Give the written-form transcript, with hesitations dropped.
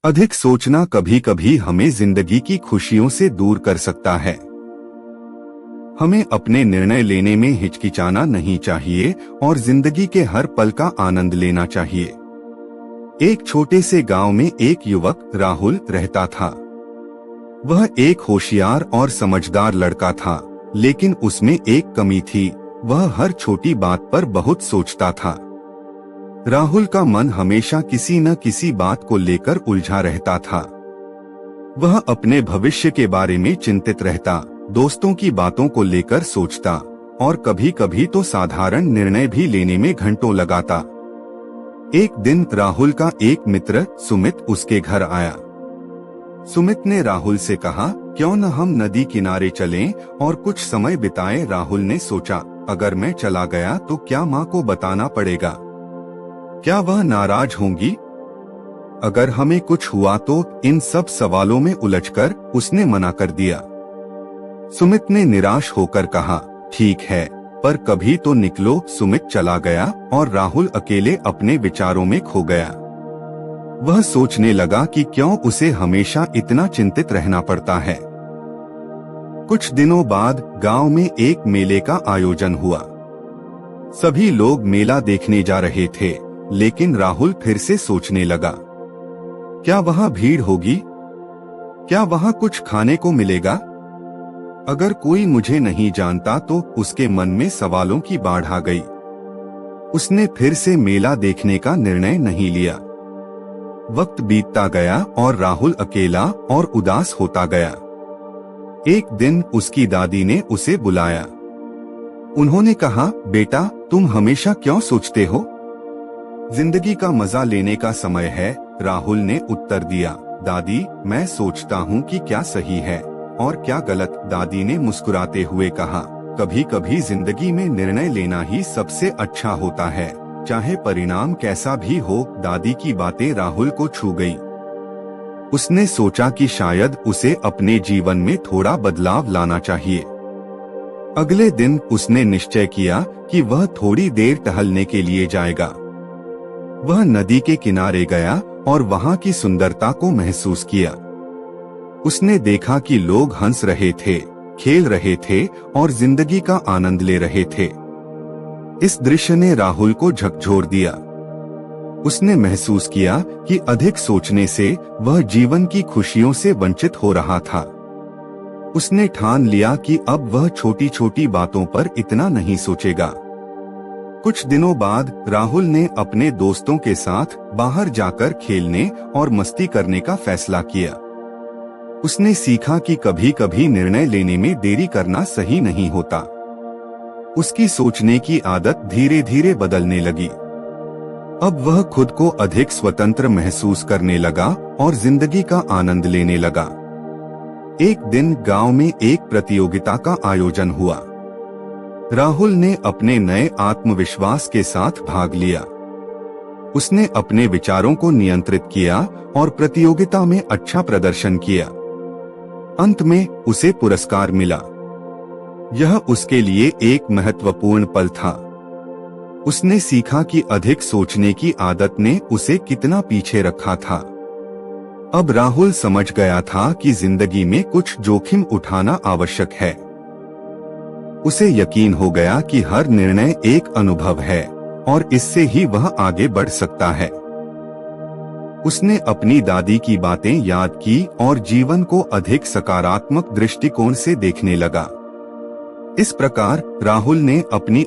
अधिक सोचना कभी कभी हमें जिंदगी की खुशियों से दूर कर सकता है। हमें अपने निर्णय लेने में हिचकिचाना नहीं चाहिए और जिंदगी के हर पल का आनंद लेना चाहिए। एक छोटे से गांव में एक युवक राहुल रहता था। वह एक होशियार और समझदार लड़का था, लेकिन उसमें एक कमी थी। वह हर छोटी बात पर बहुत सोचता था। राहुल का मन हमेशा किसी न किसी बात को लेकर उलझा रहता था। वह अपने भविष्य के बारे में चिंतित रहता, दोस्तों की बातों को लेकर सोचता और कभी कभी तो साधारण निर्णय भी लेने में घंटों लगाता। एक दिन राहुल का एक मित्र सुमित उसके घर आया। सुमित ने राहुल से कहा, क्यों न हम नदी किनारे चलें और कुछ समय बिताएं। राहुल ने सोचा, अगर मैं चला गया तो क्या माँ को बताना पड़ेगा? क्या वह नाराज होंगी? अगर हमें कुछ हुआ तो? इन सब सवालों में उलझकर उसने मना कर दिया। सुमित ने निराश होकर कहा, ठीक है, पर कभी तो निकलो। सुमित चला गया और राहुल अकेले अपने विचारों में खो गया। वह सोचने लगा कि क्यों उसे हमेशा इतना चिंतित रहना पड़ता है। कुछ दिनों बाद गांव में एक मेले का आयोजन हुआ। सभी लोग मेला देखने जा रहे थे, लेकिन राहुल फिर से सोचने लगा, क्या वहां भीड़ होगी? क्या वहां कुछ खाने को मिलेगा? अगर कोई मुझे नहीं जानता तो? उसके मन में सवालों की बाढ़ आ गई। उसने फिर से मेला देखने का निर्णय नहीं लिया। वक्त बीतता गया और राहुल अकेला और उदास होता गया। एक दिन उसकी दादी ने उसे बुलाया। उन्होंने कहा, बेटा, तुम हमेशा क्यों सोचते हो? जिंदगी का मजा लेने का समय है। राहुल ने उत्तर दिया, दादी, मैं सोचता हूँ कि क्या सही है और क्या गलत। दादी ने मुस्कुराते हुए कहा, कभी कभी जिंदगी में निर्णय लेना ही सबसे अच्छा होता है, चाहे परिणाम कैसा भी हो। दादी की बातें राहुल को छू गई। उसने सोचा कि शायद उसे अपने जीवन में थोड़ा बदलाव लाना चाहिए। अगले दिन उसने निश्चय किया कि वह थोड़ी देर टहलने के लिए जाएगा। वह नदी के किनारे गया और वहां की सुंदरता को महसूस किया। उसने देखा कि लोग हंस रहे थे, खेल रहे थे और जिंदगी का आनंद ले रहे थे। इस दृश्य ने राहुल को झकझोर दिया। उसने महसूस किया कि अधिक सोचने से वह जीवन की खुशियों से वंचित हो रहा था। उसने ठान लिया कि अब वह छोटी छोटी बातों पर इतना नहीं सोचेगा। कुछ दिनों बाद राहुल ने अपने दोस्तों के साथ बाहर जाकर खेलने और मस्ती करने का फैसला किया। उसने सीखा कि कभी कभी निर्णय लेने में देरी करना सही नहीं होता। उसकी सोचने की आदत धीरे धीरे बदलने लगी। अब वह खुद को अधिक स्वतंत्र महसूस करने लगा और जिंदगी का आनंद लेने लगा। एक दिन गांव में एक प्रतियोगिता का आयोजन हुआ। राहुल ने अपने नए आत्मविश्वास के साथ भाग लिया। उसने अपने विचारों को नियंत्रित किया और प्रतियोगिता में अच्छा प्रदर्शन किया। अंत में उसे पुरस्कार मिला। यह उसके लिए एक महत्वपूर्ण पल था। उसने सीखा कि अधिक सोचने की आदत ने उसे कितना पीछे रखा था। अब राहुल समझ गया था कि जिंदगी में कुछ जोखिम उठाना आवश्यक है। उसे यकीन हो गया कि हर निर्णय एक अनुभव है और इससे ही वह आगे बढ़ सकता है। उसने अपनी दादी की बातें याद की और जीवन को अधिक सकारात्मक दृष्टिकोण से देखने लगा। इस प्रकार राहुल ने अपनी